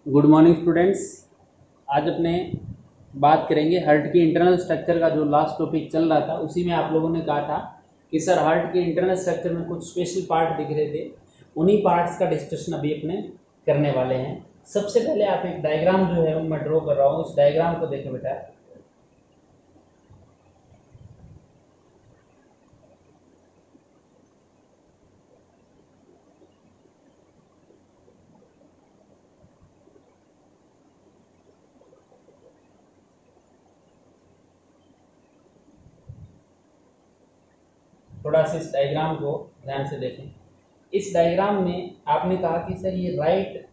Good morning students. आज अपने बात करेंगे हार्ट की इंटरनल स्ट्रक्चर का। जो लास्ट टॉपिक चल रहा था उसी में आप लोगों ने कहा था कि सर हार्ट के इंटरनल स्ट्रक्चर में कुछ स्पेशल पार्ट दिख रहे थे, उन्हीं पार्ट्स का डिस्कशन अभी अपने करने वाले हैं। सबसे पहले आप एक डायग्राम जो है वो मैं ड्रॉ कर रहा हूँ, उस डायग्राम को देखें बेटा। थोड़ा सा इस डायग्राम को ध्यान से देखें। इस डायग्राम में आपने कहा कि सर ये राइट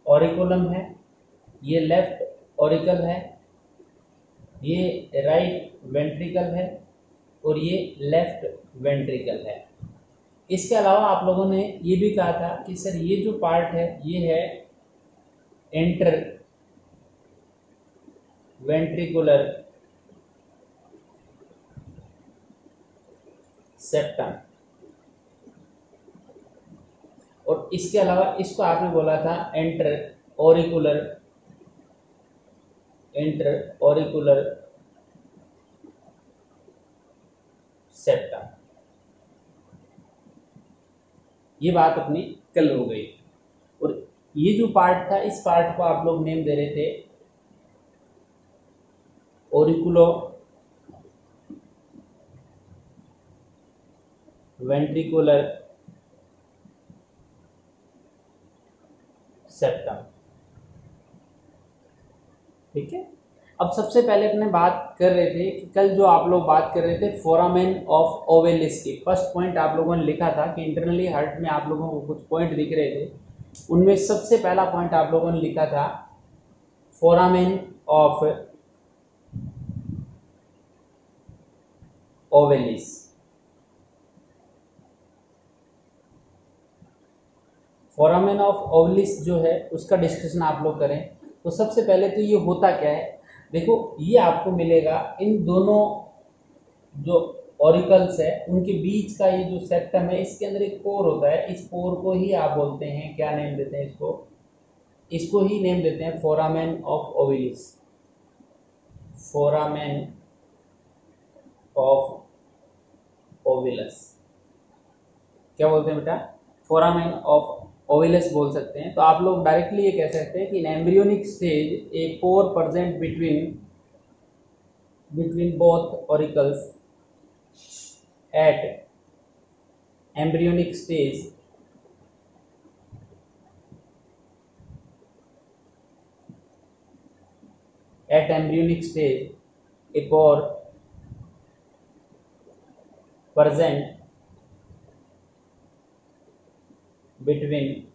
ऑरिकुलम है, ये लेफ्ट ऑरिकल है, ये राइट वेंट्रिकल है और ये लेफ्ट वेंट्रिकल है। इसके अलावा आप लोगों ने ये भी कहा था कि सर ये जो पार्ट है ये है इंटर वेंट्रिकुलर सेप्टम, और इसके अलावा इसको आपने बोला था इंटर ऑरिकुलर सेप्टम। ये बात अपनी कल हो गई। और ये जो पार्ट था इस पार्ट को आप लोग नेम दे रहे थे ऑरिकुलो वेंट्रिकुलर सेप्टम। ठीक है। अब सबसे पहले अपने बात कर रहे थे कि कल जो आप लोग बात कर रहे थे फोरामेन ऑफ ओवेलिस की। फर्स्ट पॉइंट आप लोगों ने लिखा था कि इंटरनली हार्ट में आप लोगों को कुछ पॉइंट दिख रहे थे, उनमें सबसे पहला पॉइंट आप लोगों ने लिखा था foramen of ovalis. Foramen of ovalis जो है उसका डिस्कशन आप लोग करें तो सबसे पहले तो ये होता क्या है। देखो ये आपको मिलेगा इन दोनों जो ऑरिकल्स है उनके बीच का ये जो सेप्टम है, इसके अंदर एक पोर होता है। इस पोर को ही आप बोलते हैं, क्या नेम देते हैं इसको ही नेम देते हैं फोरामेन ऑफ ओविलिस। फोरामेन ऑफ ओविलस क्या बोलते हैं बेटा? फोरामेन ऑफ ओविलस बोल सकते हैं। तो आप लोग डायरेक्टली ये कह सकते हैं कि in embryonic stage a pore present between both auricles at embryonic stage a pore present between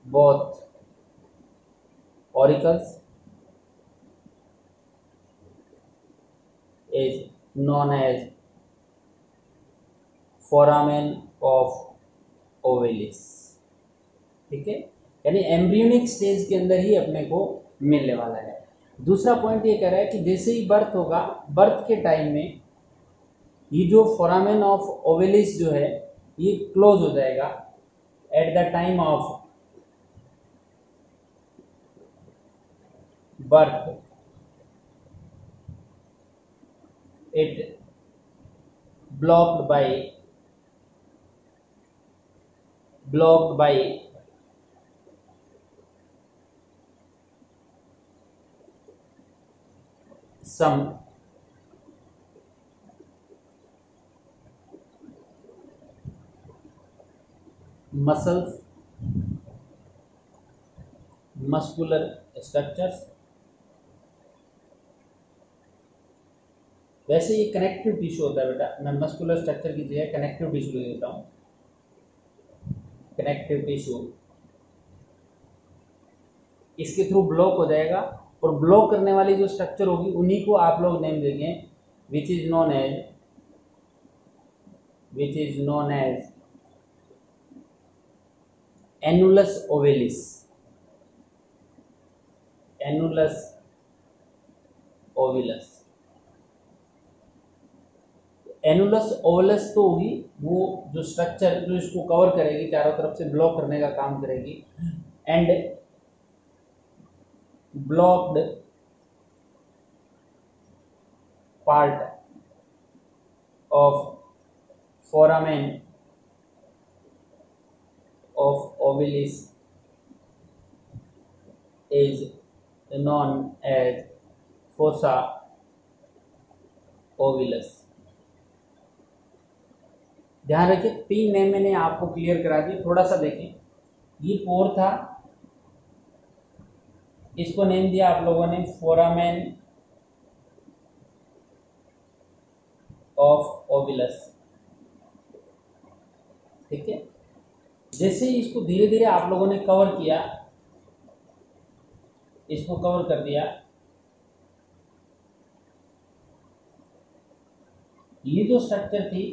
both auricles is known as foramen of ovilis। ठीक है, यानी एम्ब्रियोनिक स्टेज के अंदर ही अपने को मिलने वाला है। दूसरा पॉइंट ये कह रहा है कि जैसे ही बर्थ होगा, बर्थ के टाइम में ये जो फोरामेन ऑफ ओविलिस जो है ये क्लोज हो जाएगा। At the time of birth it blocked by some muscular structures। वैसे ये कनेक्टिव टिश्यू होता है बेटा, मैं मस्कुलर स्ट्रक्चर की जगह कनेक्टिव टिश्यू ले देता हूँ। कनेक्टिव टिश्यू इसके थ्रू ब्लॉक हो जाएगा, और ब्लॉक करने वाली जो स्ट्रक्चर होगी उन्हीं को आप लोग नेम देंगे which is known as annulus ovalis. Annulus ovalis तो होगी वो जो स्ट्रक्चर जो इसको कवर करेगी, चारों तरफ से ब्लॉक करने का काम करेगी, and blocked part of foramen of ovalis is known as fossa ovalis. ध्यान रखिए 3 नेम मैंने आपको क्लियर करा दिए। थोड़ा सा देखें, ये पोर था, इसको नेम दिया आप लोगों ने फोरामेन ऑफ ओविलस, ठीक है। जैसे ही इसको धीरे धीरे आप लोगों ने कवर किया, इसको कवर कर दिया, ये जो स्ट्रक्चर थी,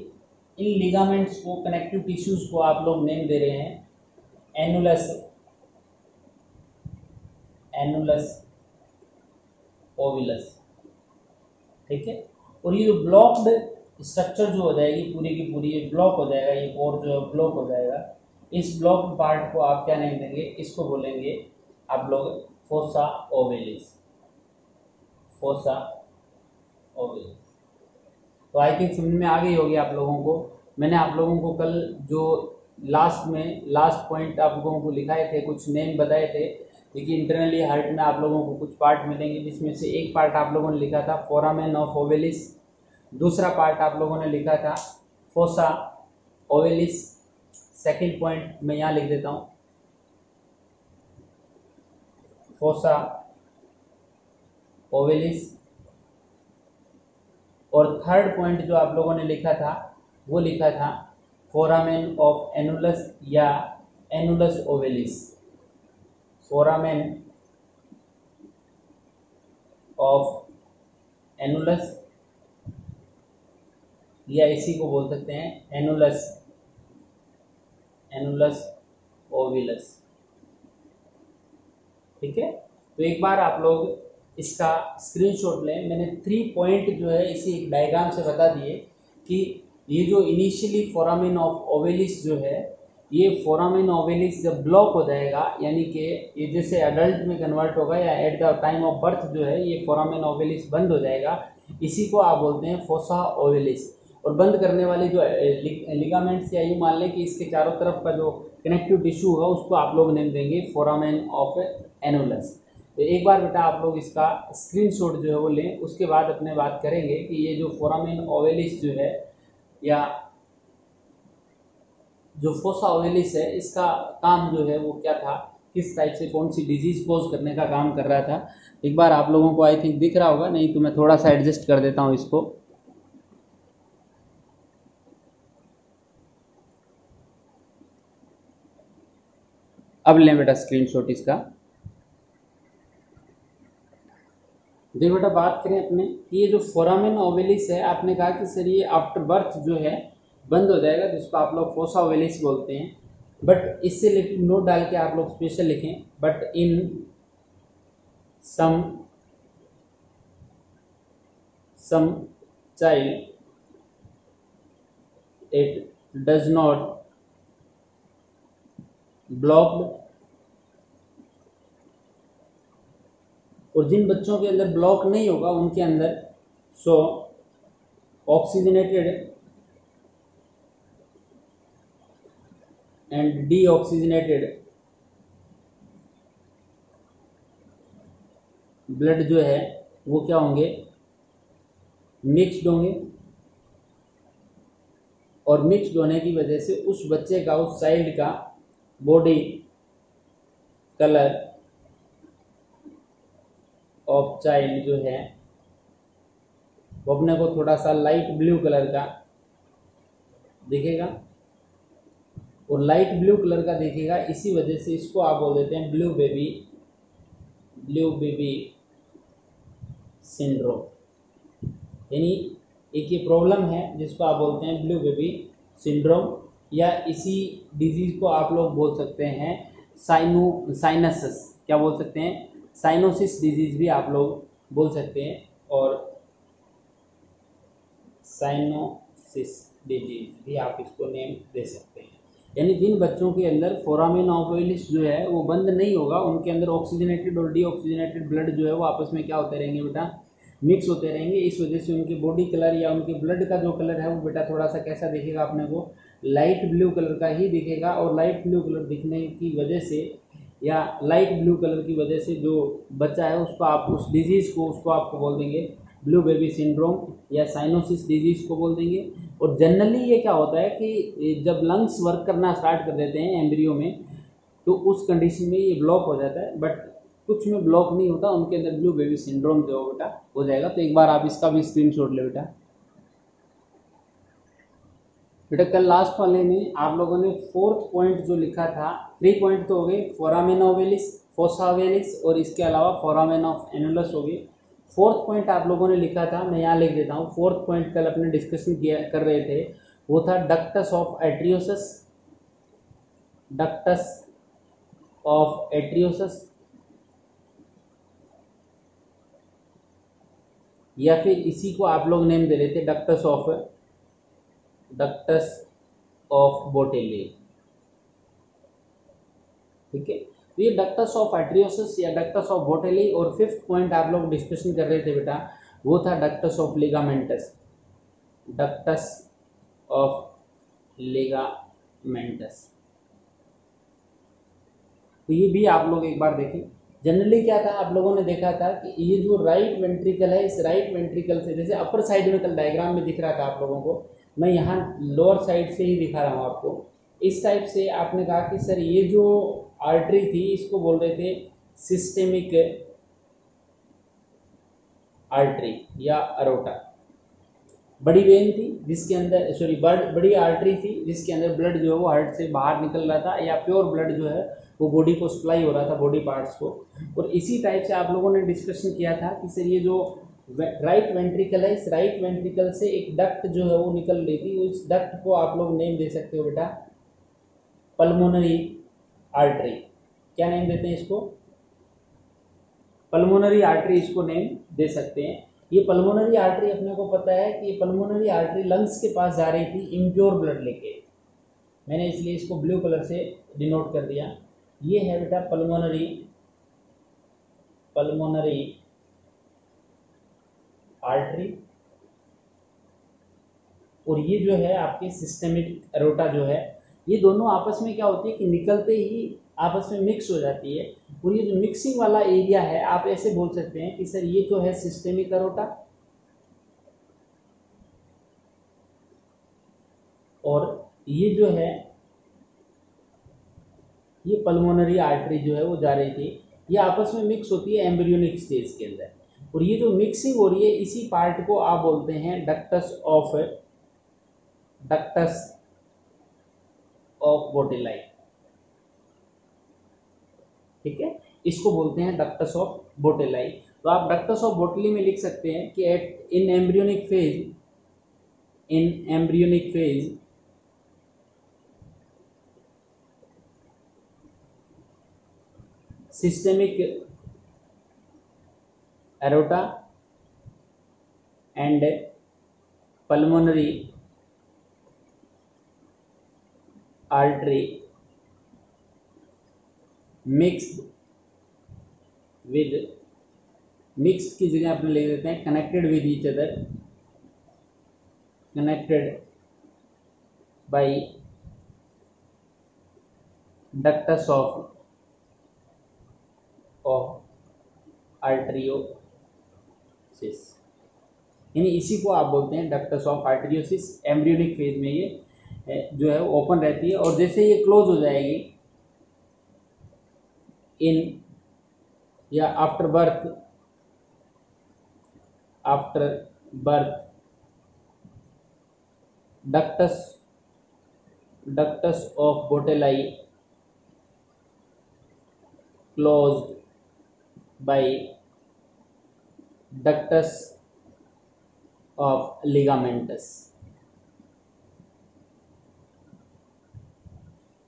इन लिगामेंट्स को, कनेक्टिव टिश्यूज को आप लोग नेम दे रहे हैं एनुलस, एनुलस ओविलस, ठीक है। और ये जो ब्लॉक्ड स्ट्रक्चर जो हो जाएगी पूरी की पूरी, ये ब्लॉक हो जाएगा, ये पोर जो ब्लॉक हो जाएगा, इस ब्लॉक पार्ट को आप क्या नेम देंगे, इसको बोलेंगे आप लोग फोसा ओविलिस, फोसा ओविलिस। तो आई थिंक समझ में आ गई होगी आप लोगों को। मैंने आप लोगों को कल जो लास्ट पॉइंट आप लोगों को लिखाए थे, कुछ नेम बताए थे। देखिए इंटरनली हार्ट में आप लोगों को कुछ पार्ट मिलेंगे, जिसमें से एक पार्ट आप लोगों ने लिखा था फोरामेन ऑफ ओविलिस, दूसरा पार्ट आप लोगों ने लिखा था फोसा ओविलिस। सेकंड पॉइंट मैं यहाँ लिख देता हूँ, फोसा ओविलिस। और थर्ड पॉइंट जो आप लोगों ने लिखा था वो लिखा था फोरामेन ऑफ एनुलस या एनुलस ओविलिस, फोरामेन ऑफ एनुलस, या इसी को बोल सकते हैं एनुलस, एनुलस ओविलस, ठीक है। तो एक बार आप लोग इसका स्क्रीनशॉट लें। मैंने 3 पॉइंट जो है इसी एक डायग्राम से बता दिए कि ये जो इनिशियली फोरामेन ऑफ ओविलिस जो है, ये फोरामेन ओविलिस जब ब्लॉक हो जाएगा, यानी कि ये जैसे अडल्ट में कन्वर्ट होगा या at the time of birth जो है ये फोरामेन ओविलिस बंद हो जाएगा, इसी को आप बोलते हैं फोसा ओविलिस। और बंद करने वाली जो लिगामेंट्स, या यूँ मान लें कि इसके चारों तरफ का जो कनेक्टिव टिश्यू होगा उसको आप लोग नेम देंगे फोरामेन ऑफ एनुलस। तो एक बार बेटा आप लोग इसका स्क्रीनशॉट जो है वो लें, उसके बाद अपने बात करेंगे कि ये जो फोरामेन ओविलिस जो है या जो फोसा ओविलिस है, इसका काम जो है वो क्या था, किस टाइप से कौन सी डिजीज कोज करने का काम कर रहा था। एक बार आप लोगों को आई थिंक दिख रहा होगा, नहीं तो मैं थोड़ा सा एडजस्ट कर देता हूँ इसको। अब लें बेटा स्क्रीनशॉट इसका। देखो बेटा बात करें अपने, ये जो फोरामेन ओविलिस है, आपने कहा कि सर ये आफ्टर बर्थ जो है बंद हो जाएगा, जिसको आप लोग फोसा ओविलिस बोलते हैं। बट इससे लेकिन नोट डाल के आप लोग स्पेशल लिखें, but in some child it does not blocked, और जिन बच्चों के अंदर ब्लॉक नहीं होगा उनके अंदर सो ऑक्सीजनेटेड एंड डीऑक्सीजनेटेड ब्लड जो है वो क्या होंगे, मिक्स्ड होंगे। और मिक्स्ड होने की वजह से उस बच्चे का, उस चाइल्ड का बॉडी कलर ऑफ चाइल्ड जो है वो अपने को थोड़ा सा लाइट ब्लू कलर का दिखेगा, और लाइट ब्लू कलर का दिखेगा, इसी वजह से इसको आप बोल देते हैं ब्लू बेबी सिंड्रोम। यानी एक ये प्रॉब्लम है जिसको आप बोलते हैं ब्लू बेबी सिंड्रोम, या इसी डिजीज को आप लोग बोल सकते हैं साइनसिस, क्या बोल सकते हैं, साइनोसिस डिजीज भी आप लोग बोल सकते हैं, और साइनोसिस सिस डिजीज भी आप इसको नेम दे सकते हैं। यानी जिन बच्चों के अंदर फोरामेन ओवैलिस जो है वो बंद नहीं होगा, उनके अंदर ऑक्सीजनेटेड और डीऑक्सीजनेटेड ब्लड जो है वो आपस में क्या होते रहेंगे बेटा, मिक्स होते रहेंगे। इस वजह से उनकी बॉडी कलर या उनके ब्लड का जो कलर है वो बेटा थोड़ा सा कैसा दिखेगा, अपने को लाइट ब्लू कलर का ही दिखेगा। और लाइट ब्लू कलर दिखने की वजह से या लाइट ब्लू कलर की वजह से जो बच्चा है उसको आप उस डिजीज़ को उसको आपको बोल देंगे ब्लू बेबी सिंड्रोम या साइनोसिस डिजीज़ को बोल देंगे। और जनरली ये क्या होता है कि जब लंग्स वर्क करना स्टार्ट कर देते हैं एम्ब्रियो में, तो उस कंडीशन में ये ब्लॉक हो जाता है, बट कुछ में ब्लॉक नहीं होता, उनके अंदर ब्लू बेबी सिंड्रोम जो बेटा हो जाएगा। तो एक बार आप इसका भी स्क्रीनशॉट ले बेटा। बेटा कल लास्ट वाले में आप लोगों ने 4th पॉइंट जो लिखा था, 3 पॉइंट तो हो गए, फोरामेन ओवैलिस, फोसा ओवैलिस और इसके अलावा फोरामेन ऑफ एनुलस हो गए। 4th पॉइंट आप लोगों ने लिखा था, मैं यहाँ लिख देता हूँ। 4th पॉइंट कल अपने डिस्कशन किया कर रहे थे, वो था डक्टस ऑफ एट्रियोसस, डक्टस ऑफ एट्रियोसस, या फिर इसी को आप लोग नेम दे रहे थे डक्टस ऑफ बोटेली। ठीक है, तो ये डक्टस ऑफ एट्रियोसस या डक्टस ऑफ बोटेली। और 5th पॉइंट आप लोग डिस्कशन कर रहे थे बेटा, वो था ductus of ligamentous, ductus of ligamentous. तो ये भी आप लोग एक बार देखें। जनरली क्या था, आप लोगों ने देखा था कि ये जो राइट वेंट्रिकल है, इस राइट वेंट्रिकल से, जैसे अपर साइड में कल डायग्राम में दिख रहा था आप लोगों को, मैं यहाँ लोअर साइड से ही दिखा रहा हूँ आपको। इस टाइप से आपने कहा कि सर ये जो आर्टरी थी इसको बोल रहे थे सिस्टेमिक आर्टरी या अरोटा। बड़ी वेन थी जिसके अंदर बड़ी आर्टरी थी जिसके अंदर ब्लड जो है वो हार्ट से बाहर निकल रहा था, या प्योर ब्लड जो है वो बॉडी को सप्लाई हो रहा था, बॉडी पार्ट्स को। और इसी टाइप से आप लोगों ने डिस्कशन किया था कि सर ये जो राइट वेंट्रिकल है, इस राइट वेंट्रिकल से एक डक्ट जो है वो निकल रही थी, उस डक्ट को आप लोग नेम दे सकते हो बेटा पल्मोनरी आर्टरी। क्या नेम देते हैं इसको? पल्मोनरी आर्टरी इसको नेम दे सकते हैं। ये पल्मोनरी आर्टरी अपने को पता है कि ये पल्मोनरी आर्टरी लंग्स के पास जा रही थी इम्प्योर ब्लड लेके, मैंने इसलिए इसको ब्लू कलर से डिनोट कर दिया। ये है बेटा पल्मोनरी आर्टरी, और ये जो है आपके सिस्टेमिक एरोटा जो है, ये दोनों आपस में क्या होती है कि निकलते ही आपस में मिक्स हो जाती है। और ये जो मिक्सिंग वाला एरिया है, आप ऐसे बोल सकते हैं कि सर ये तो है सिस्टेमिक एरोटा, और ये जो है ये पल्मोनरी आर्टरी जो है वो जा रही थी, ये आपस में मिक्स होती है एम्ब्रियोनिक स्टेज के अंदर। और ये जो मिक्सिंग हो रही है, इसी पार्ट को आप बोलते हैं डक्टस ऑफ बोटेली। ठीक है, इसको बोलते हैं डक्टस ऑफ बोटेली। तो आप डक्टस ऑफ बोटेली में लिख सकते हैं कि in embryonic phase systemic aorta and pulmonary artery mixed की जगह अपने ले देते हैं connected with each other, connected by ductus of आर्टरियोसिस, यानी इसी को आप बोलते हैं डक्टस ऑफ आर्टरियोसिस। एम्ब्रियोनिक फेज में ये जो है ओपन रहती है, और जैसे ये क्लोज हो जाएगी इन या after birth ductus of Botalli closed by ductus of ligamentous।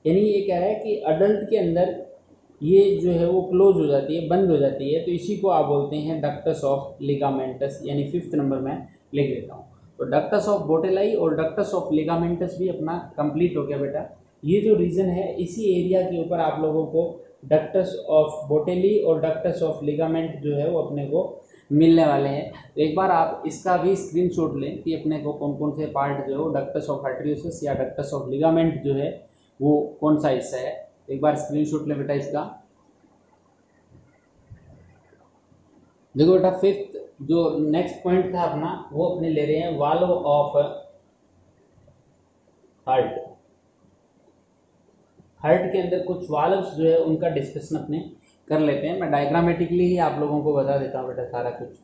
यानी ये कह रहा है कि अडल्ट के अंदर ये जो है वो क्लोज हो जाती है, बंद हो जाती है, तो इसी को आप बोलते हैं डक्टस ऑफ लिगामेंटस, यानी 5th नंबर में लिख देता हूँ। तो डक्टस ऑफ बोटेलाई और डक्टस ऑफ लिगामेंटस भी अपना कंप्लीट हो गया बेटा। ये जो रीजन है इसी एरिया के ऊपर आप लोगों को डक्टस ऑफ बोटेली और डक्टस ऑफ लिगामेंट जो है वो अपने को मिलने वाले हैं। तो एक बार आप इसका भी स्क्रीनशॉट लें कि अपने को कौन कौन से पार्ट जो है वो डक्टस ऑफ आर्टेरियोसिस या डक्टस ऑफ लिगामेंट जो है वो कौन सा हिस्सा है। एक बार स्क्रीनशॉट लें बेटा इसका। देखो बेटा फिफ्थ जो नेक्स्ट पॉइंट था अपना वो अपने ले रहे हैं वाल्व ऑफ हार्ट। हार्ट के अंदर कुछ वाल्व्स जो है उनका डिस्कशन अपने कर लेते हैं। मैं डायग्रामेटिकली ही आप लोगों को बता देता हूँ बेटा सारा कुछ।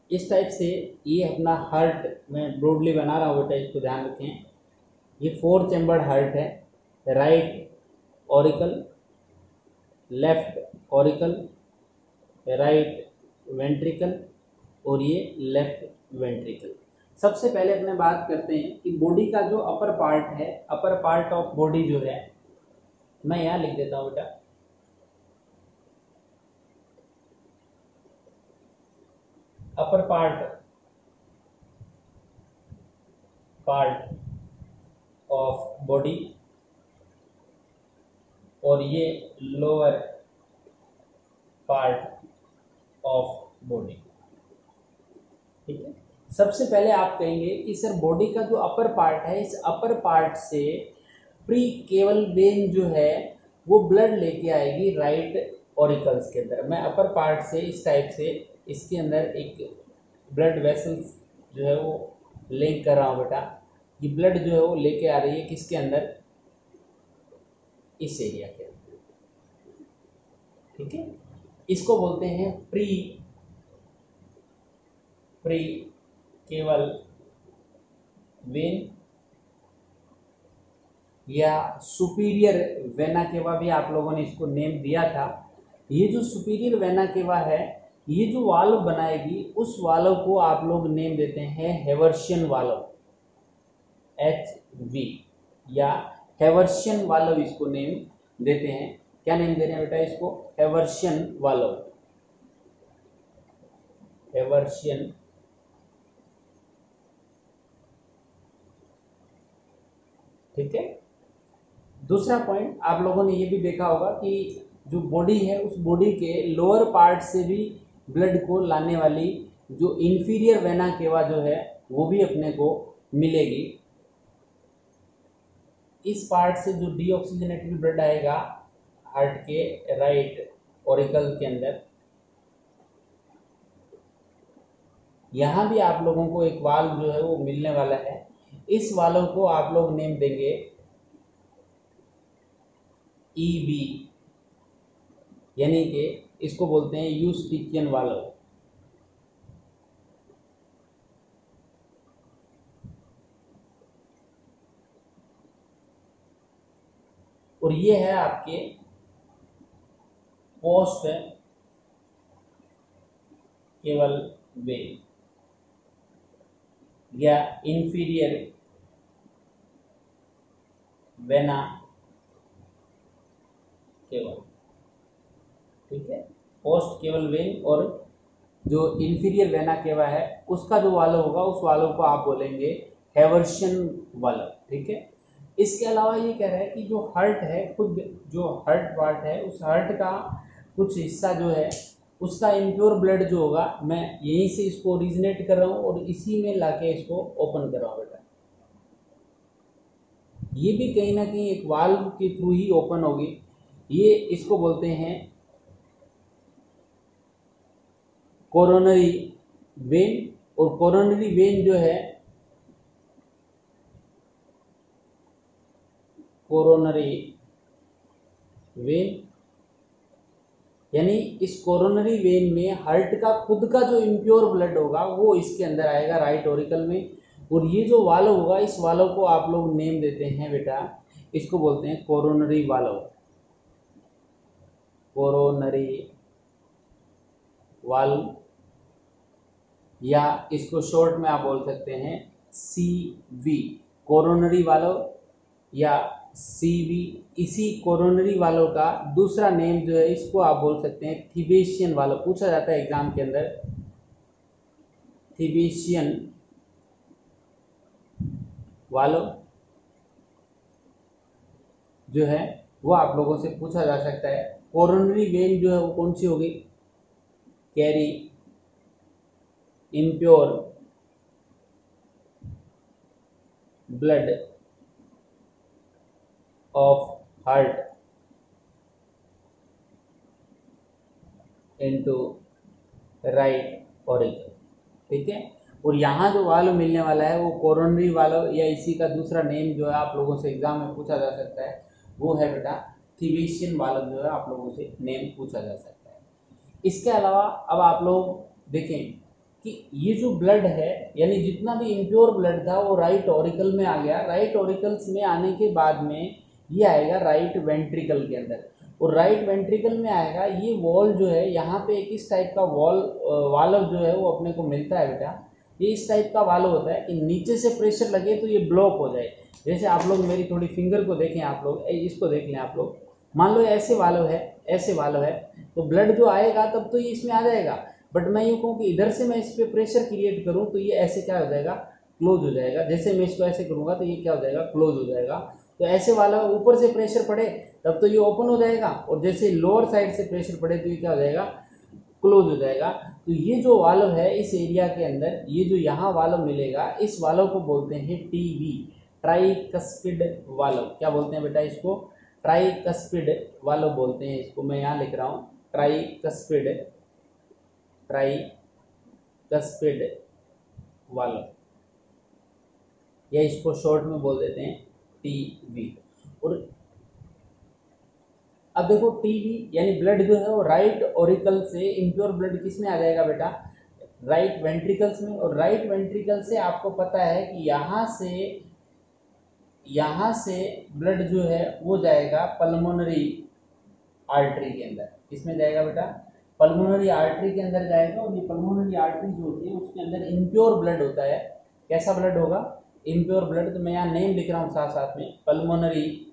इस टाइप से ये अपना हार्ट मैं ब्रॉडली बना रहा हूँ बेटा, इसको ध्यान रखें। ये 4 चैम्बर्ड हार्ट है, right auricle, left auricle, right ventricle और ये लेफ्ट वेंट्रिकल। सबसे पहले अपने बात करते हैं कि बॉडी का जो अपर पार्ट है, अपर पार्ट ऑफ बॉडी जो है, मैं यहाँ लिख देता हूँ बेटा। अपर पार्ट ऑफ बॉडी और ये लोअर पार्ट ऑफ बॉडी। ठीक है, सबसे पहले आप कहेंगे कि सर बॉडी का जो अपर पार्ट है, इस अपर पार्ट से प्री केवल वेन जो है वो ब्लड लेके आएगी राइट ऑरिकल्स के अंदर। मैं अपर पार्ट से इस टाइप से इसके अंदर एक ब्लड वेसल्स जो है वो लिंक कर रहा हूँ बेटा। ये ब्लड जो है वो लेके आ रही है किसके अंदर, इस एरिया के अंदर। ठीक है, इसको बोलते हैं प्री केवल वेन या सुपीरियर वेना केवा भी आप लोगों ने इसको नेम दिया था। ये जो सुपीरियर वेना केवा है, ये जो वाल्व बनाएगी उस वाल्व को आप लोग नेम देते हैं हेवर्शियन वाल्व, HV या हेवर्शियन वाल्व इसको नेम देते हैं। क्या नेम दे रहे हैं बेटा इसको, हेवर्शियन वाल्व, हेवर्शियन। ठीक है, दूसरा पॉइंट आप लोगों ने ये भी देखा होगा कि जो बॉडी है उस बॉडी के लोअर पार्ट से भी ब्लड को लाने वाली जो इंफीरियर वेना केवा जो है वो भी अपने को मिलेगी। इस पार्ट से जो डीऑक्सीजनेटेड ब्लड आएगा हार्ट के राइट ऑरिकल के अंदर, यहाँ भी आप लोगों को एक वाल्व जो है वो मिलने वाला है। इस वाल्व को आप लोग नेम देंगे EB, यानी कि इसको बोलते हैं यूस्टिचियन वाल्व। और ये है आपके पोस्ट केवल वेन या इंफीरियर वेना केवल। ठीक है, पोस्ट केवल वेन और जो इंफीरियर वेना केवा है उसका जो वाल्व होगा उस वाल्व को आप बोलेंगे हेवर्शियन वाल्व। ठीक है, इसके अलावा ये कह रहा है कि जो हार्ट है, खुद जो हार्ट पार्ट है उस हार्ट का कुछ हिस्सा जो है उसका इम्प्योर ब्लड जो होगा, मैं यहीं से इसको ओरिजिनेट कर रहा हूँ और इसी में लाके इसको ओपन कर रहा हूँ बेटा। ये भी कहीं ना कहीं एक वाल्व के थ्रू ही ओपन होगी। ये इसको बोलते हैं कोरोनरी वेन। और कोरोनरी वेन जो है, कोरोनरी वेन यानी इस कोरोनरी वेन में हार्ट का खुद का जो इम्प्योर ब्लड होगा वो इसके अंदर आएगा राइट ऑरिकल में। और ये जो वाल्व होगा इस वाल्व को आप लोग नेम देते हैं बेटा, इसको बोलते हैं कोरोनरी वाल्व, कोरोनरी वाल्व या इसको शॉर्ट में आप बोल सकते हैं CV, कोरोनरी वाल्व या CV। इसी कोरोनरी वाल्व का दूसरा नेम जो है इसको आप बोल सकते हैं थिबेशियन वाल्व। पूछा जाता है एग्जाम के अंदर, थिबेशियन वाल्व जो है वो आप लोगों से पूछा जा सकता है। कोरोनरी वेन जो है वो कौन सी होगी? Carry impure blood of heart into right auricle. ठीक है, और यहाँ जो वाल्व मिलने वाला है वो कोरोनरी वाल्व या इसी का दूसरा नेम जो है आप लोगों से एग्जाम में पूछा जा सकता है वो है बेटा थिबेशियन वाल्व, जो है आप लोगों से नेम पूछा जा सकता है। इसके अलावा अब आप लोग देखें कि ये जो ब्लड है यानी जितना भी इम्प्योर ब्लड था वो राइट ऑरिकल में आ गया। राइट ऑरिकल्स में आने के बाद में ये आएगा राइट वेंट्रिकल के अंदर, और राइट वेंट्रिकल में आएगा ये वॉल जो है, यहाँ पे एक इस टाइप का वाल्व जो है वो अपने को मिलता है बेटा। ये इस टाइप का वाल्व होता है कि नीचे से प्रेशर लगे तो ये ब्लॉक हो जाए। जैसे आप लोग मेरी थोड़ी फिंगर को देखें, आप लोग इसको देख लें। आप लोग मान लो ऐसे वाल्व है, ऐसे वाल्व है, तो ब्लड जो आएगा तब तो ये इसमें आ जाएगा। बट मैं यूँ कहूँ कि इधर से मैं इस पर प्रेशर क्रिएट करूँ तो ये ऐसे क्या हो जाएगा? क्लोज हो जाएगा। जैसे मैं इसको ऐसे करूँगा तो ये क्या हो जाएगा? क्लोज हो जाएगा। तो ऐसे वाला ऊपर से प्रेशर पड़े तब तो ये ओपन हो जाएगा, और जैसे लोअर साइड से प्रेशर पड़े तो ये क्या हो जाएगा? क्लोज हो जाएगा। तो ये जो वाल्व है इस एरिया के अंदर, ये जो यहाँ वाल्व मिलेगा इस वाल्व को बोलते हैं TB, ट्राइकस्पिड वाल्व। क्या बोलते हैं बेटा इसको? ट्राइकस्पिड वाल्व बोलते हैं इसको। मैं यहाँ लिख रहा हूँ ट्राइकस्पिड वाल्व, या इसको शॉर्ट में बोल देते हैं TB। और अब देखो TB यानी ब्लड जो है वो राइट ऑरिकल से इम्प्योर ब्लड किस में आ जाएगा बेटा? राइट वेंट्रिकल्स में। और राइट वेंट्रिकल से आपको पता है कि यहाँ से ब्लड जो है वो जाएगा पल्मोनरी आर्टरी के अंदर। किसमें जाएगा बेटा? पल्मोनरी आर्टरी के अंदर जाएगा। और ये पल्मोनरी आर्टरी जो होती है उसके अंदर इम्प्योर ब्लड होता है। कैसा ब्लड होगा? Impure blood. तो मैं यहाँ नेम लिख रहा हूँ साथ साथ में, पल्मोनरी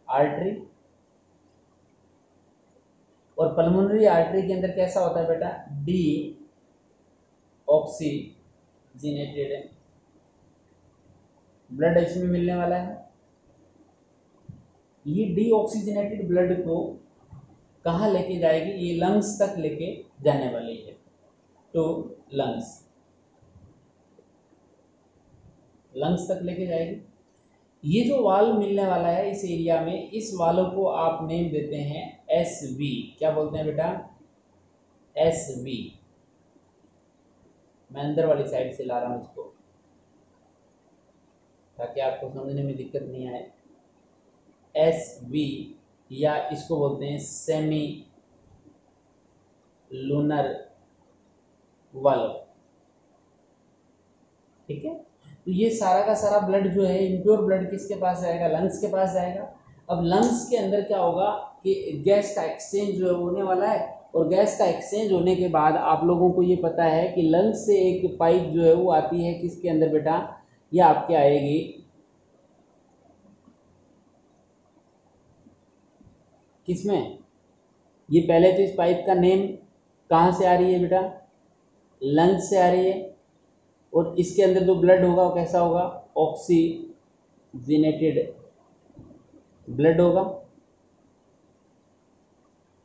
आर्टरी। और पल्मोनरी आर्टरी के अंदर कैसा होता है बेटा? डीऑक्सीजनेटेड ब्लड इसमें मिलने वाला है। ये डीऑक्सीजनेटेड ब्लड को कहाँ लेके जाएगी? ये लंग्स तक लेके जाने वाली है। तो लंग्स तक लेके जाएगी। ये जो वाल्व मिलने वाला है इस एरिया में, इस वाल्व को आप नेम देते हैं SV। क्या बोलते हैं बेटा? SV। मैं अंदर वाली साइड से ला रहा हूं इसको ताकि आपको समझने में दिक्कत नहीं आए। SV, या इसको बोलते हैं सेमी लूनर वाल्व। ठीक है, तो ये सारा का सारा ब्लड जो है इम्प्योर ब्लड किसके पास जाएगा? लंग्स के पास जाएगा। अब लंग्स के अंदर क्या होगा कि गैस का एक्सचेंज जो है होने वाला है, और गैस का एक्सचेंज होने के बाद आप लोगों को ये पता है कि लंग्स से एक पाइप जो है वो आती है किसके अंदर बेटा? ये आपके आएगी किसमें? ये पहले तो इस पाइप का नेम कहाँ से आ रही है बेटा? लंग्स से आ रही है। और इसके अंदर जो ब्लड होगा वो कैसा होगा? ऑक्सीजनेटेड ब्लड होगा।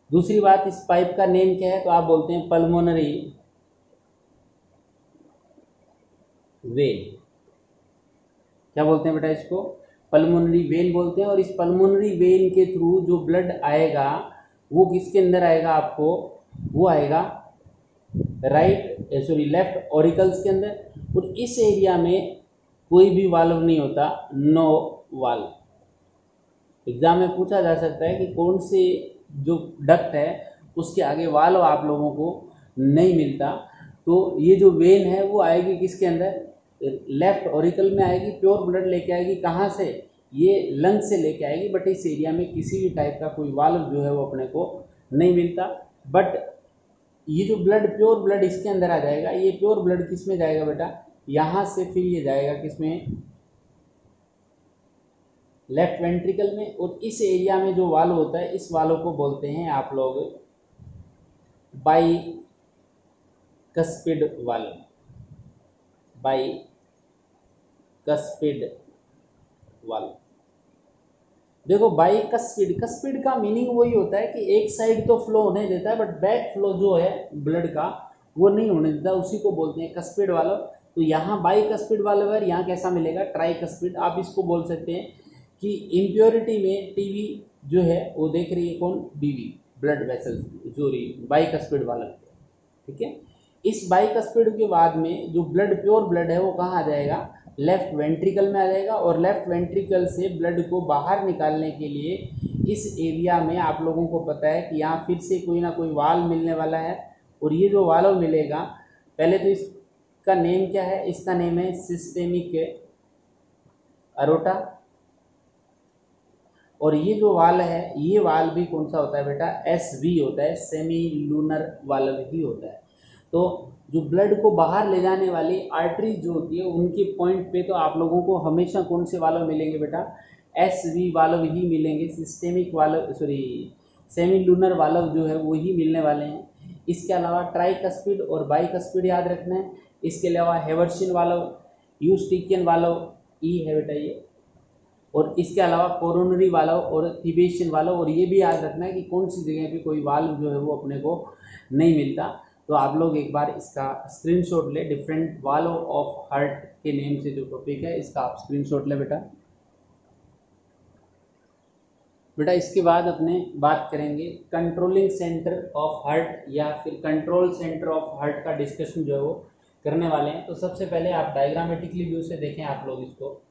दूसरी बात, इस पाइप का नेम क्या है? तो आप बोलते हैं पल्मोनरी वेन। क्या बोलते हैं बेटा इसको? पल्मोनरी वेन बोलते हैं। और इस पल्मोनरी वेन के थ्रू जो ब्लड आएगा वो किसके अंदर आएगा? आपको वो आएगा लेफ्ट ऑरिकल्स के अंदर। और इस एरिया में कोई भी वाल्व नहीं होता, नो वाल्व। एग्जाम में पूछा जा सकता है कि कौन से जो डक्ट है उसके आगे वाल्व आप लोगों को नहीं मिलता। तो ये जो वेन है वो आएगी किसके अंदर? लेफ्ट ऑरिकल में आएगी। प्योर ब्लड लेके आएगी कहाँ से? ये लंग से लेके आएगी। बट इस एरिया में किसी भी टाइप का कोई वाल्व जो है वो अपने को नहीं मिलता। बट ये जो ब्लड, प्योर ब्लड इसके अंदर आ जाएगा। ये प्योर ब्लड किस में जाएगा बेटा, यहाँ से फिर ये जाएगा किसमें, लेफ्ट वेंट्रिकल में। और इस एरिया में जो वाल्व होता है, इस वाल्व को बोलते हैं आप लोग बाइकस्पिड वाल्व, बाइकस्पिड वाल्व। देखो बाइकस्पिड, कस्पिड का मीनिंग वही होता है कि एक साइड तो फ्लो होने देता है, बट बैक फ्लो जो है ब्लड का वो नहीं होने देता, उसी को बोलते हैं कस्पिड वाल्व। तो यहाँ बाइकस्पिड वाल्व है, यहाँ कैसा मिलेगा, ट्राइकस्पिड। आप इसको बोल सकते हैं कि इम्प्योरिटी में टीवी जो है वो देख रही है कौन, बीवी, ब्लड वेसल जो रही बाइकस्पिड वाल्व, ठीक है। इस बाइकस्पिड के बाद में जो ब्लड, प्योर ब्लड है वो कहाँ आ जाएगा, लेफ्ट वेंट्रिकल में आ जाएगा। और लेफ्ट वेंट्रिकल से ब्लड को बाहर निकालने के लिए इस एरिया में आप लोगों को पता है कि यहाँ फिर से कोई ना कोई वाल्व मिलने वाला है। और ये जो वाल्व मिलेगा, पहले तो इसका नेम क्या है, इसका नेम है सिस्टेमिक अरोटा। और ये जो वाल्व है, ये वाल्व भी कौन सा होता है बेटा, SV होता है, सेमी लूनर वाल्व ही होता है। तो जो ब्लड को बाहर ले जाने वाली आर्टरी जो होती है, उनके पॉइंट पे तो आप लोगों को हमेशा कौन से वाल्व मिलेंगे बेटा, SV वाल्व ही मिलेंगे। Systemic valve, sorry semi lunar valve जो है वो ही मिलने वाले हैं। इसके अलावा ट्राइकस्पिड और बाइकस्पिड याद रखना है। इसके अलावा हेवर्शियन वाल्व, यूस्टिकियन वाल्व, ई है बेटा ये। और इसके अलावा कोरोनरी वाल्व और थिबेशियन वाल्व। और ये भी याद रखना है कि कौन सी जगह पे कोई वाल्व जो है वो अपने को नहीं मिलता। तो आप लोग एक बार इसका स्क्रीनशॉट ले, डिफरेंट वाल्व ऑफ हार्ट के नेम से जो टॉपिक है इसका आप स्क्रीनशॉट ले बेटा। इसके बाद अपने बात करेंगे कंट्रोलिंग सेंटर ऑफ हार्ट, या फिर कंट्रोल सेंटर ऑफ हार्ट का डिस्कशन जो है वो करने वाले हैं। तो सबसे पहले आप डायग्रामेटिकली व्यू से देखें आप लोग इसको।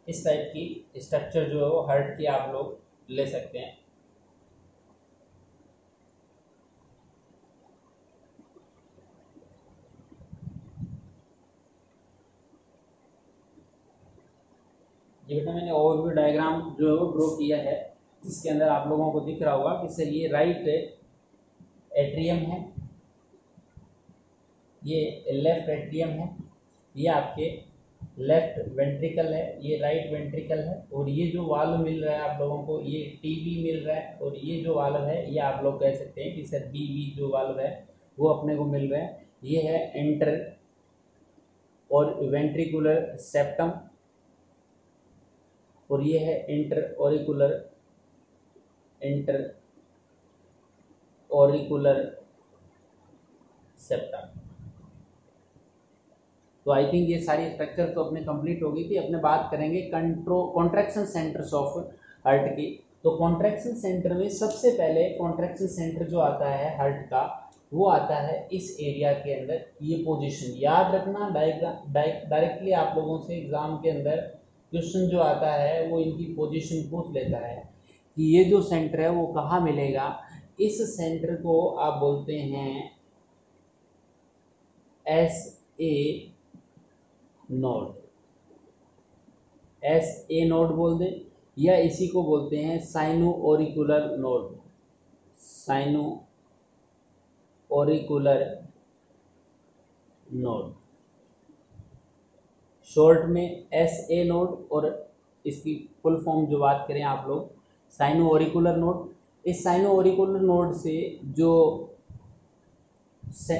इस टाइप की स्ट्रक्चर जो है वो हार्ट की आप लोग ले सकते हैं। ये बेटा मैंने ओवरव्यू डायग्राम जो है वो ड्रॉ किया है, जिसके अंदर आप लोगों को दिख रहा होगा कि सर ये राइट एट्रियम है, ये लेफ्ट एट्रियम है, ये आपके लेफ्ट वेंट्रिकल है, ये राइट वेंट्रिकल है। और ये जो वाल्व मिल रहा है आप लोगों को, ये टीबी मिल रहा है। और ये जो वाल्व है ये आप लोग कह सकते हैं कि सर बीवी जो वाल्व है वो अपने को मिल रहा है। ये है एंटर और वेंट्रिकुलर सेप्टम, और ये है इंटर ऑरिकुलर सेप्टम। तो आई थिंक ये सारी स्ट्रक्चर तो अपने कंप्लीट हो गई थी। अपने बात करेंगे कॉन्ट्रैक्शन सेंटर्स ऑफ हार्ट की। तो कॉन्ट्रैक्शन सेंटर में सबसे पहले कॉन्ट्रैक्शन सेंटर जो आता है हार्ट का, वो आता है इस एरिया के अंदर। ये पोजीशन याद रखना, डायरेक्टली आप लोगों से एग्जाम के अंदर क्वेश्चन जो आता है वो इनकी पोजीशन पूछ लेता है कि ये जो सेंटर है वो कहाँ मिलेगा। इस सेंटर को आप बोलते हैं SA नोड, SA नोड बोल दे, या इसी को बोलते हैं sino auricular node, sino auricular node, short में SA नोड। और इसकी फुल फॉर्म जो बात करें आप लोग, साइनो ऑरिकुलर नोड। इस साइनो ऑरिकुलर नोड से जो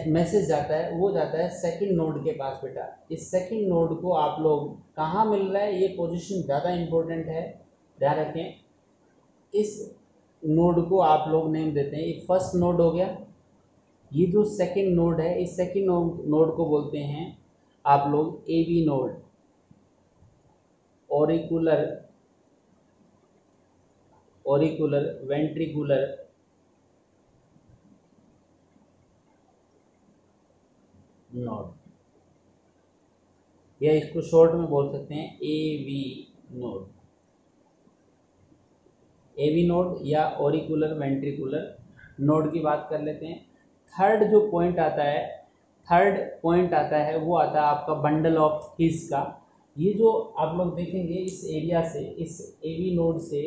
मैसेज जाता है वो जाता है सेकंड नोड के पास बेटा। इस सेकंड नोड को आप लोग कहाँ मिल रहा है, ये पोजीशन ज़्यादा इम्पोर्टेंट है, ध्यान रखें। इस नोड को आप लोग नेम देते हैं। ये फर्स्ट नोड हो गया। ये जो सेकंड नोड है, इस सेकंड नोड को बोलते हैं आप लोग AV node, auricular ventricular node, या इसको शॉर्ट में बोल सकते हैं एवी नोड। एवी नोड या ऑरिकुलर वेंट्रिकुलर नोड की बात कर लेते हैं। थर्ड पॉइंट आता है वो आता है आपका बंडल ऑफ हिस का। ये जो आप लोग देखेंगे इस एरिया से, इस एवी नोड से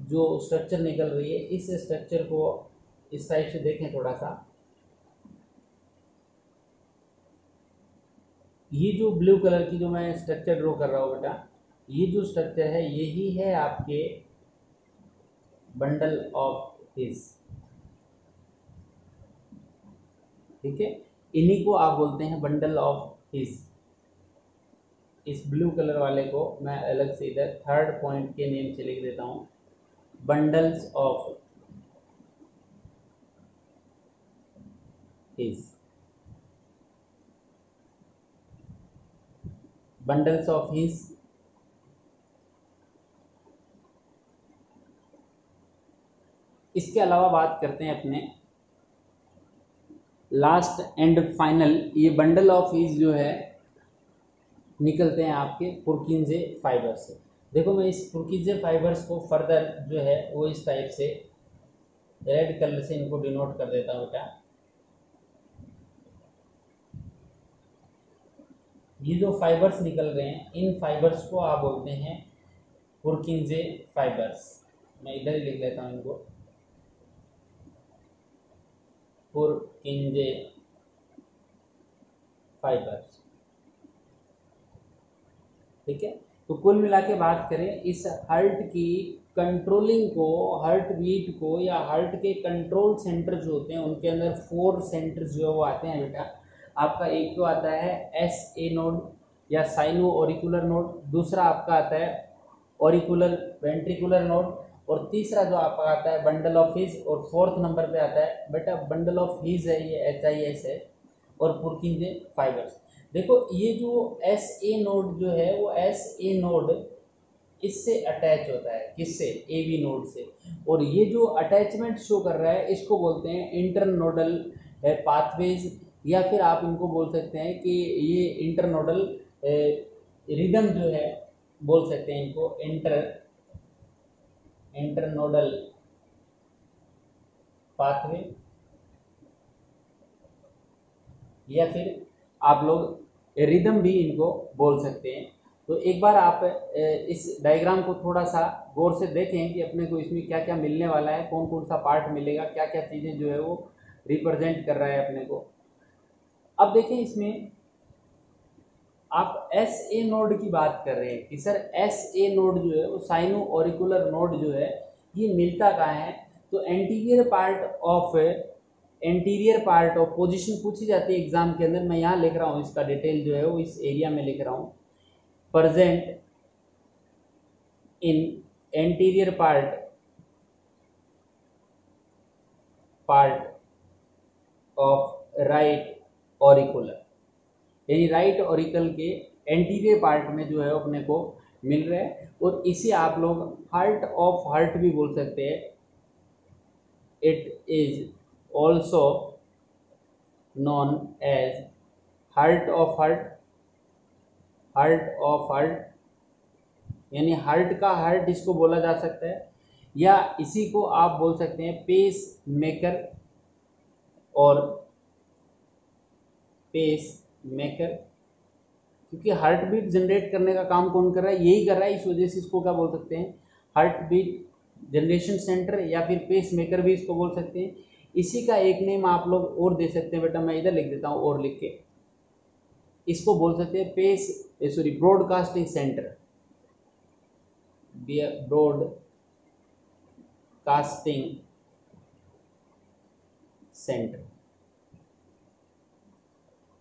जो स्ट्रक्चर निकल रही है, इस स्ट्रक्चर को इस साइड से देखें थोड़ा सा। ये जो ब्लू कलर की जो मैं स्ट्रक्चर ड्रॉ कर रहा हूँ बेटा, ये जो स्ट्रक्चर है यही है आपके बंडल ऑफ हिस। ठीक है, इन्हीं को आप बोलते हैं बंडल ऑफ हिस। इस ब्लू कलर वाले को मैं अलग से इधर थर्ड पॉइंट के नेम से लिख देता हूँ, bundles of his. Bundles of his. इसके अलावा बात करते हैं अपने लास्ट एंड फाइनल। ये बंडल ऑफ हिस जो है निकलते हैं आपके पुरकिंजे फाइबर से। देखो मैं इस पुरकिंजे फाइबर्स को फर्दर जो है वो इस टाइप से रेड कलर से इनको डिनोट कर देता हूँ बेटा। ये जो फाइबर्स निकल रहे हैं इन फाइबर्स को आप बोलते हैं पुरकिंजे फाइबर्स। मैं इधर ही लिख लेता हूँ इनको, पुरकिंजे फाइबर्स। ठीक है, तो कुल मिला के बात करें इस हार्ट की कंट्रोलिंग को, हार्ट बीट को या हार्ट के कंट्रोल सेंटर जो होते हैं उनके अंदर 4 सेंटर जो है वो आते हैं बेटा। आपका एक तो आता है एस ए नोड या साइनो ऑरिकुलर नोड, दूसरा आपका आता है ऑरिकुलर वेंट्रिकुलर नोड, और तीसरा जो आपका आता है बंडल ऑफ हिस, और फोर्थ नंबर पे आता है बेटा बंडल ऑफ हिस है, ये HIS है, और पुरकिंजे फाइबर्स। देखो ये जो एस ए नोड जो है वो एस ए नोड इससे अटैच होता है, किससे? एवी नोड से। और ये जो अटैचमेंट शो कर रहा है इसको बोलते हैं इंटरनोडल पाथवेज, या फिर आप इनको बोल सकते हैं कि ये इंटरनोडल रिदम जो है, बोल सकते हैं इनको इंटरनोडल पाथवे, या फिर आप लोग रिदम भी इनको बोल सकते हैं। तो एक बार आप इस डायग्राम को थोड़ा सा गौर से देखें कि अपने को इसमें क्या क्या मिलने वाला है, कौन कौन सा पार्ट मिलेगा, क्या क्या चीज़ें जो है वो रिप्रेजेंट कर रहा है अपने को। अब देखें इसमें आप एस ए नोड की बात कर रहे हैं कि सर एस ए नोड जो है वो साइनो ऑरिकुलर नोड जो है ये मिलता कहाँ है? तो एंटीरियर पार्ट ऑफ पोजीशन पूछी जाती है एग्जाम के अंदर। मैं यहाँ लिख रहा हूँ, इसका डिटेल जो है वो इस एरिया में लिख रहा हूँ, present in anterior part of right auricular, यानी राइट ऑरिकल के एंटीरियर पार्ट में जो है अपने को मिल रहा है। और इसे आप लोग हार्ट ऑफ हार्ट भी बोल सकते हैं। It is also known as heart of heart, heart of heart, यानी हार्ट का हार्ट इसको बोला जा सकता है, या इसी को आप बोल सकते हैं पेस मेकर, और पेस मेकर, क्योंकि हार्ट बीट जनरेट करने का काम कौन कर रहा है? यही कर रहा है, इस वजह से इसको क्या बोल सकते हैं? हार्ट बीट जनरेशन सेंटर या फिर पेस मेकर भी इसको बोल सकते हैं। इसी का एक नेम आप लोग और दे सकते हैं बेटा, मैं इधर लिख देता हूँ और लिख के, इसको बोल सकते हैं ब्रॉडकास्टिंग सेंटर, ब्रॉडकास्टिंग सेंटर।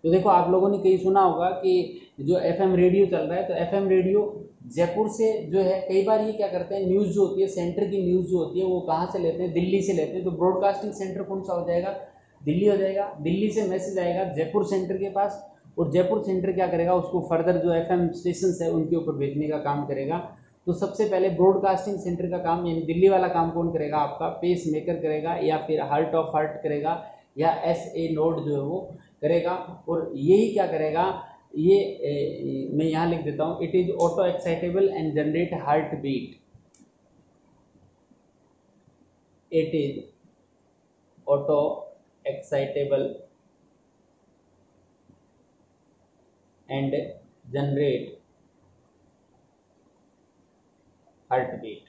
तो देखो आप लोगों ने कहीं सुना होगा कि जो एफएम रेडियो चल रहा है, तो एफएम रेडियो जयपुर से जो है, कई बार ये क्या करते हैं, न्यूज़ जो होती है, सेंटर की न्यूज़ जो होती है वो कहाँ से लेते हैं, दिल्ली से लेते हैं। तो ब्रॉडकास्टिंग सेंटर कौन सा हो जाएगा, दिल्ली हो जाएगा। दिल्ली से मैसेज आएगा जयपुर सेंटर के पास, और जयपुर सेंटर क्या करेगा, उसको फर्दर जो एफएम स्टेशन है उनके ऊपर भेजने का काम करेगा। तो सबसे पहले ब्रॉडकास्टिंग सेंटर का काम, यानी दिल्ली वाला काम कौन करेगा, आपका पेस मेकर करेगा, या फिर हार्ट ऑफ हार्ट करेगा, या SA नोड जो है वो करेगा। और यही क्या करेगा, ये मैं यहाँ लिख देता हूँ, it is auto excitable and generate heart beat. It is auto excitable and generate heart beat.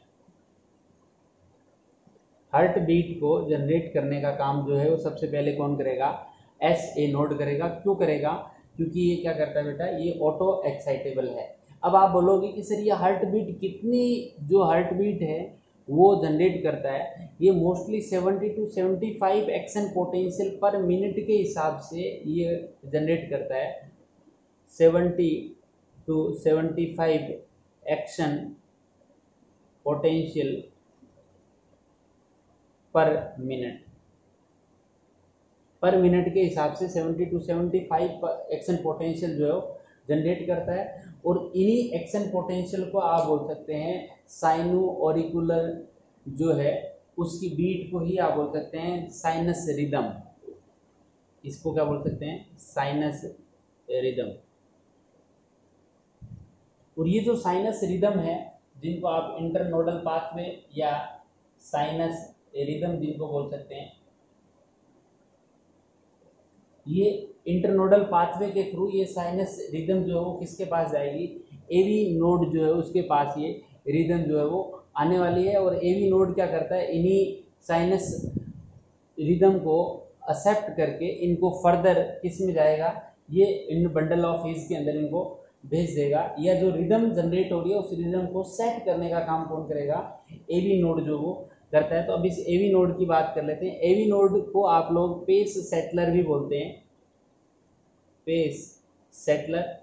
Heart beat को जनरेट करने का काम जो है वो सबसे पहले कौन करेगा, SA नोड करेगा। क्यों करेगा, क्योंकि ये क्या करता है बेटा, ये ऑटो एक्साइटेबल है। अब आप बोलोगे कि सर ये हार्ट बीट कितनी, जो हार्ट बीट है वो जनरेट करता है, ये मोस्टली 70 to 75 एक्शन पोटेंशियल पर मिनट के हिसाब से ये जनरेट करता है। 70 to 75 एक्शन पोटेंशियल पर मिनट के हिसाब से 70 to 75 एक्शन पोटेंशियल जो है जनरेट करता है। और इन्हीं एक्शन पोटेंशियल को आप बोल सकते हैं साइनो ऑरिकुलर जो है उसकी बीट को ही आप बोल सकते हैं साइनस रिदम। इसको क्या बोल सकते हैं, साइनस रिदम। और ये जो साइनस रिदम है, जिनको आप इंटरनोडल पाथवे या साइनस रिदम जिनको बोल सकते हैं, ये इंटरनोडल पाथवे के थ्रू ये साइनस रिदम जो है वो किसके पास जाएगी, AV नोड जो है उसके पास ये रिदम जो है वो आने वाली है। और AV नोड क्या करता है, इन्हीं साइनस रिदम को एक्सेप्ट करके इनको फर्दर किस में जाएगा, ये इन बंडल ऑफ हीज के अंदर इनको भेज देगा। या जो रिदम जनरेट हो रही है उस रिदम को सेट करने का काम कौन करेगा, AV नोड जो वो करता है। तो अब इस AV नोड की बात कर लेते हैं। AV नोड को आप लोग पेस सेटलर भी बोलते हैं, पेस सेटलर।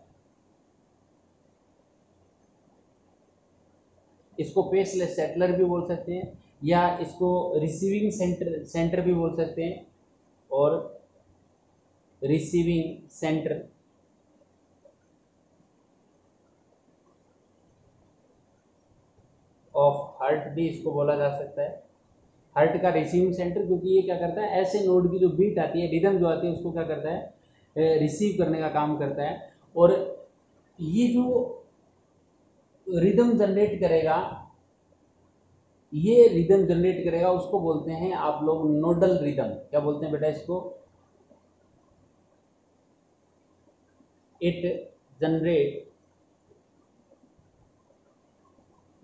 इसको पेस सेटलर भी बोल सकते हैं, या इसको रिसीविंग सेंटर भी बोल सकते हैं, और रिसीविंग सेंटर ऑफ हार्ट भी इसको बोला जा सकता है। हार्ट का रिसीविंग सेंटर, क्योंकि ये क्या करता है, ऐसे नोड की जो बीट आती है, रिदम जो आती है, उसको क्या करता है, रिसीव करने का काम करता है। और ये जो रिदम जनरेट करेगा, ये रिदम जनरेट करेगा उसको बोलते हैं आप लोग नोडल रिदम। क्या बोलते हैं बेटा इसको, इट जनरेट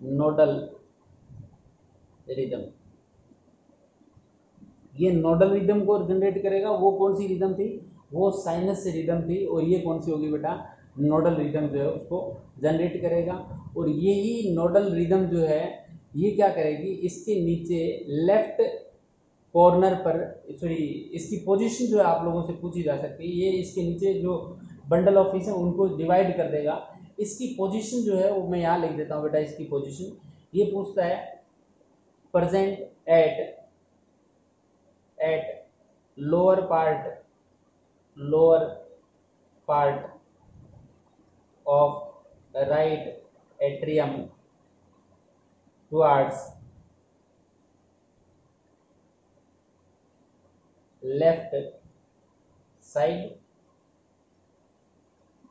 नोडल रिदम। ये नोडल रिदम को जनरेट करेगा। वो कौन सी रिदम थी, वो साइनस रिदम थी। और ये कौन सी होगी बेटा, नोडल रिदम जो है उसको जनरेट करेगा। और यही नोडल रिदम जो है ये क्या करेगी, इसके नीचे लेफ्ट कॉर्नर पर, सॉरी इसकी पोजीशन जो है आप लोगों से पूछी जा सकती है। ये इसके नीचे जो बंडल ऑफ हीज है उनको डिवाइड कर देगा। इसकी पोजीशन जो है वो मैं यहाँ लिख देता हूँ बेटा। इसकी पोजीशन ये पूछता है present at lower part of right atrium towards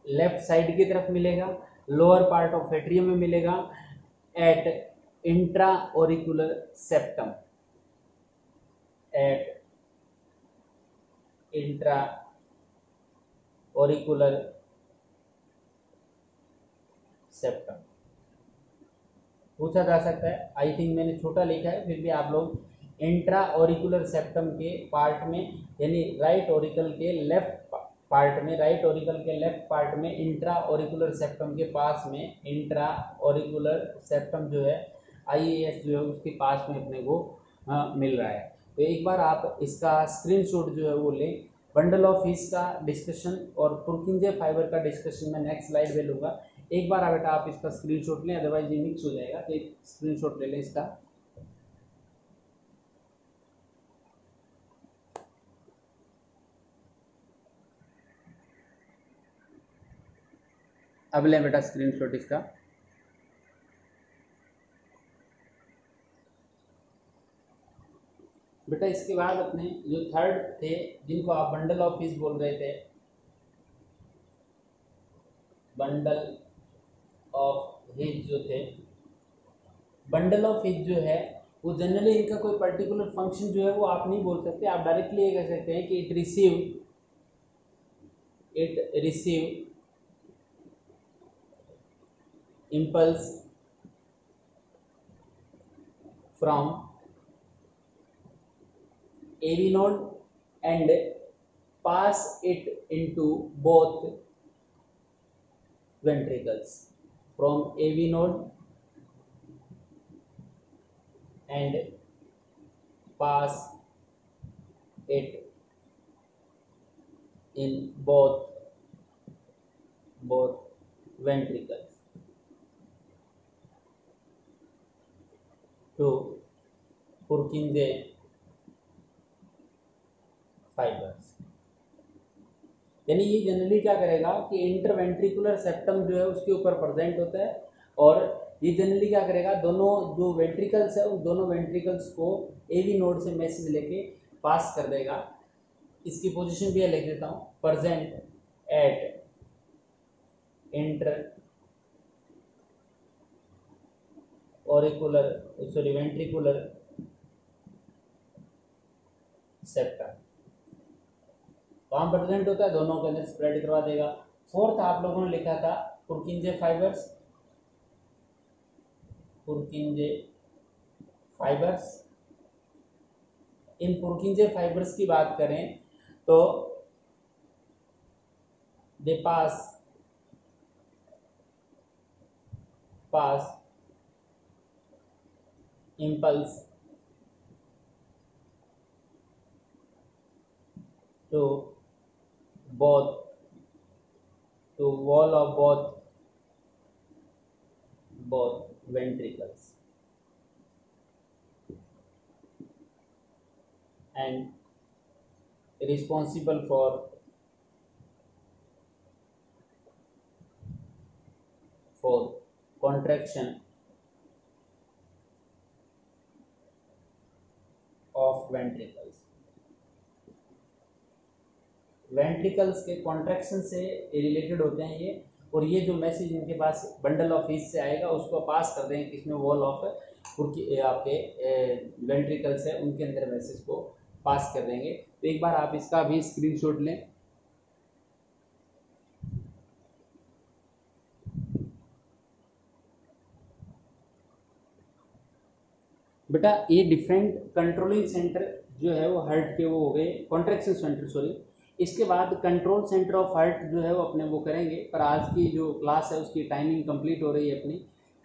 left side की तरफ मिलेगा, लोअर पार्ट ऑफ एट्रियम में मिलेगा, at intra auricular septum, at intra auricular septum पूछा जा सकता है। आई थिंक मैंने छोटा लिखा है, फिर भी आप लोग इंट्रा ऑरिकुलर सेप्टम के पार्ट में, यानी राइट ऑरिकल के लेफ्ट पार्ट में, राइट ऑरिकल के लेफ्ट पार्ट में इंट्रा ऑरिकुलर सेप्टम के पास में, इंट्रा ऑरिकुलर सेप्टम जो है IAS जो है उसके पास में अपने को मिल रहा है। तो एक बार आप इसका स्क्रीनशॉट जो है वो लें, बंडल ऑफ हीस का डिस्कशन और पुरकिंजे फाइबर का डिस्कशन मैं नेक्स्ट स्लाइड में लूँगा। एक बार बेटा आप इसका स्क्रीनशॉट लें, अदरवाइज ये मिक्स हो जाएगा, तो एक स्क्रीनशॉट ले लें इसका। अब लें बेटा स्क्रीनशॉट इसका। बेटा इसके बाद अपने जो थर्ड थे जिनको आप बंडल ऑफ हीस बोल रहे थे, बंडल ऑफ हीस जो थे, बंडल ऑफ हीस जो है वो जनरली इनका कोई पर्टिकुलर फंक्शन जो है वो आप नहीं बोल सकते, आप डायरेक्टली ये कह सकते हैं कि it receive impulse from AV node and pass it into both ventricles, from AV node and pass it in both ventricles to Purkinje fibres. यानी ये जनरली क्या करेगा कि इंटरवेंट्रिकुलर सेप्टम जो है उसके ऊपर प्रेजेंट होता है, और ये जनरली क्या करेगा, दोनों जो वेंट्रिकल्स है उन दोनों वेंट्रिकल्स को एवी नोड से मैसेज लेके पास कर देगा। इसकी पोजीशन भी लिख देता हूँ, प्रेजेंट एट वेंट्रिकुलर सेप्टम, वहाँ प्रेजेंट होता है, दोनों के अंदर स्प्रेड करवा देगा। फोर्थ आप लोगों ने लिखा था पुरकिंजे फाइबर्स। इन पुरकिंजे फाइबर्स की बात करें तो दे पास impulse to wall of both ventricles and responsible for contraction of ventricles के कॉन्ट्रैक्शन से रिलेटेड होते हैं ये, और ये जो मैसेज इनके पास बंडल ऑफ हीस से आएगा उसको पास कर देंगे किसमें, वॉल ऑफ आपके वेंट्रिकल्स है उनके अंदर मैसेज को पास कर देंगे। तो एक बार आप इसका भी स्क्रीनशॉट लें। बेटा ये डिफरेंट कंट्रोलिंग सेंटर जो है वो हार्ट के वो हो गए, कॉन्ट्रैक्शन सेंटर सॉरी। इसके बाद कंट्रोल सेंटर ऑफ हार्ट जो है वो अपने वो करेंगे, पर आज की जो क्लास है उसकी टाइमिंग कंप्लीट हो रही है अपनी।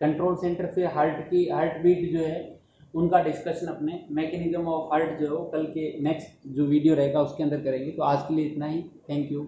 कंट्रोल सेंटर फिर हार्ट बीट जो है उनका डिस्कशन अपने मैकेनिज्म ऑफ हार्ट जो है वो कल के नेक्स्ट जो वीडियो रहेगा उसके अंदर करेंगे। तो आज के लिए इतना ही, थैंक यू।